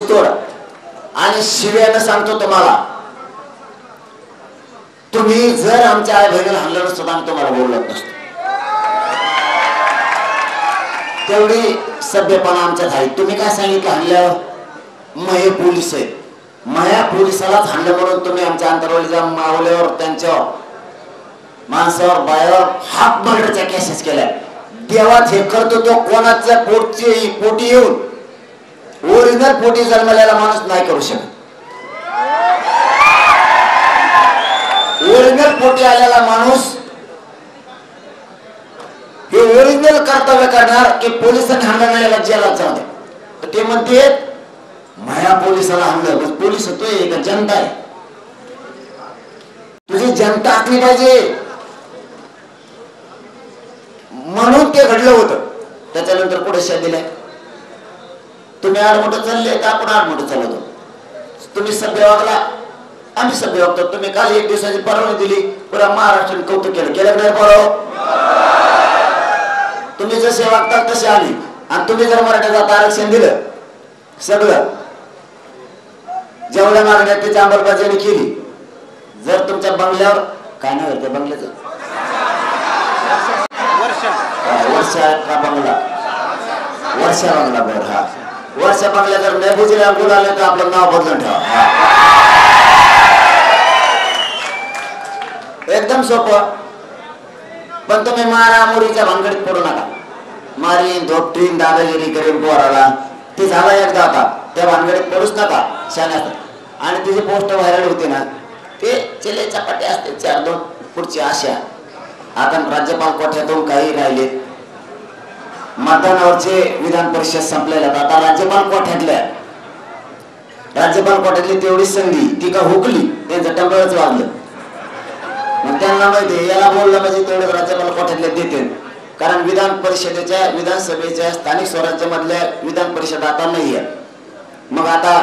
ऊसतोड आणि शिव्यानं सांगतो तुम्हाला, तुम्ही जर आमच्या आई बहिणीला हल्लं नसतं तर आम्ही तुम्हाला बोलत नसतो. तेवढी सभ्यपणा आमच्यात आहे. तुम्ही काय सांगितलं हल्ल्यावर? महे पोलीस आहेत, मह्या पोलिसालाच हल्लं म्हणून तुम्ही आमच्या अंतरवलीच्या मावल्यावर, त्यांच्या माणसावर, बायावर हात मर्डरच्या केसेस केल्या. देवात हे करतो तो कोणाच्या पोटी येऊन ओरिजिनल पोटी जन्मलेला माणूस नाही करू शकत. ओरिजिनल पोटी आलेला माणूस हे ओरिजिनल कर्तव्य करणार की पोलिसांनी हल्ला जेलात जाऊ दे. तर ते म्हणते माया पोलिसाला हल्लं. पोलीस होतोय का जनता आहे? तुझी जनता असली पाहिजे म्हणून ते घडलं होतं. त्याच्यानंतर पुढे शा दिलाय. तुम्ही आडमोठं चालले तर आपण आडमोठं चालवतो. तुम्ही सभ्य वागला, आम्ही सभ्य वागतो. तुम्ही काल 1 दिवसाची परवानगी दिली, पुरा महाराष्ट्राने कौतुक केलं. केलं नाही बरोबर? तुम्ही जसे वागतात तसे आली. आणि तुम्ही जर मराठ्याचं आरक्षण दिलं, सगळं जेवढ्या मागण्या त्याची अंमलबजावणी केली, जर तुमच्या बंगल्यावर काय नाव आहे त्या बंगल्याचं? वर्षा का बंगला? वर्षा बंगला. बर, हा वर्षा बंगल्या जर नेबुजीला बोल आले तर आपलं नाव बदलून ठेवा. एकदम सोपं. पण तुम्ही मारामुरीच्या भानगडीत पडू नका. मारी धोपटीन दादागिरी करीन पोराला, ते झाला एकदा. आता त्या भानगडीत पडूच नका. शाण्यात आणि तिची पोस्ट व्हायरल होते ना, ते चले चपाटे असते 4-2 पुढची आशा. आता राज्यपाल कोठ्यातून काही राहिले, मतदानावरचे विधान परिषद संपलेल्या. आता राज्यपाल कोठ्यातली तेवढी संधी ती का हुकली, त्यांचं टंबळच वाजलं. मग त्यांना माहिती याला बोललं म्हणजे तेवढं राज्यपाल कोठ्यातले देते. कारण विधान परिषदेच्या, विधानसभेच्या, स्थानिक स्वराज्य मधल्या विधान परिषद आता नाही आहे. मग आता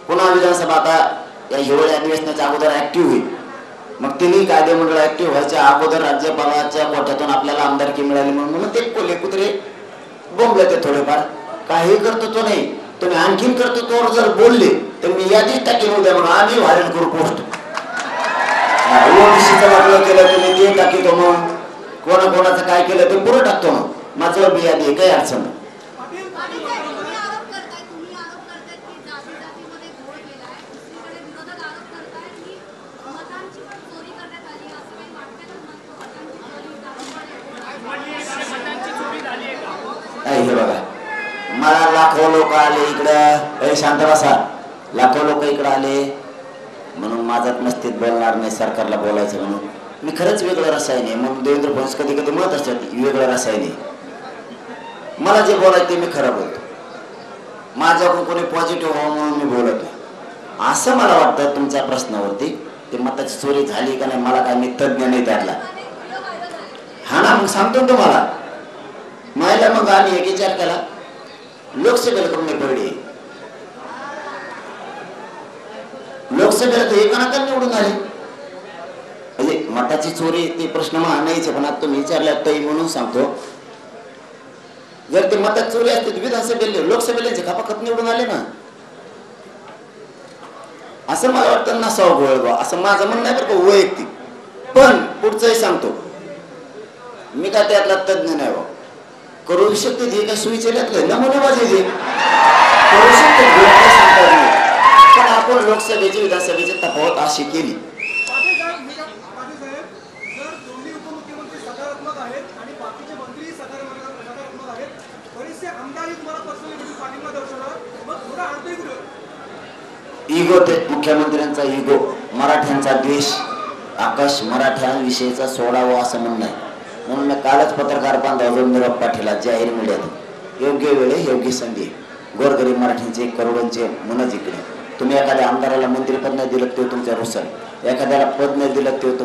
पुन्हा विधानसभा आता या हिवाळी अधिवेशनाच्या अगोदर ऍक्टिव्ह होईल. मग तिन्ही कायदेमंडळ ऍक्टिव्ह व्हायच्या अगोदर राज्यपालाच्या कोठ्यातून आपल्याला आमदारकी मिळाली म्हणून ते कोल्हे कुत्रे बोंबले. ते थोडेफार काही कर्तृत्व नाही. तुम्ही आणखीन कर्तृत्वावर जर बोलले तर मी यादीच टाकीन उद्या. मग आम्ही व्हायरल करू पोस्ट. ओबीसीचं वाटलं केलं तुम्ही ते टाकीतो, मग कोणाचं काय केलं ते पुरं टाकतो. मग माझं बी यादी काही अडचण नाही. हे बघा, मला लाखो लोक आले इकडं. शांत बसा. लाखो लोक इकडं आले म्हणून माझ्यात मस्तीत बोलणार नाही, सरकारला बोलायचं म्हणून. मी खरंच वेगळं रसायन आहे म्हणून देवेंद्र फडणवीस कधी कधी म्हणत असतात वेगळं रसायन आहे. मला जे बोलायचं ते मी खरं बोलतो. माझ्याकडून कोणी पॉझिटिव्ह व्हावं म्हणून मी बोलतो. असं मला वाटतं तुमच्या प्रश्नावरती ते मताची चोरी झाली का नाही, मला काय मी तज्ञ नाही त्यातला. हा ना, मग सांगतो तुम्हाला. महिला मग आम्ही एक विचार केला, लोकसभेला करून नाही पडली. लोकसभेला तर एकानाच निवडून आले. म्हणजे मताची चोरी ते प्रश्न आणायचे, पण आता तुम्ही विचारल्या तरी म्हणून सांगतो. जर ते मतात चोरी असते विधानसभेला, लोकसभेला खपाखप निवडून आले ना. असं मला वाटतं नसावं गोळ, असं माझं म्हणणं आहे बरं का वैयक्तिक. पण पुढचंही सांगतो, मी काय त्यातला तज्ञ नाही बा. करू शकते ते काय सुविचारल्यातलं नमुनेबाजी जे करू शकते, पण आपण लोकसभेची विधानसभेची तफावत अशी केली. इगो, ते मुख्यमंत्र्यांचा इगो, मराठ्यांचा द्वेष, आकाश मराठ्यांविषयीचा सोडावा असं म्हणणं आहे. म्हणून मी कालच पत्रकार बांधव निरोप पाठवला जाहीर मीडियात. योग्य वेळे योग्य संधी. गोरगरीब मराठ्यांचे करोडोंचे मन जिंकले. तुम्ही एखाद्या आमदाराला मंत्रीपद नाही दिलं ते तुमच्या रुसळ, एखाद्याला पद नाही दिलं ते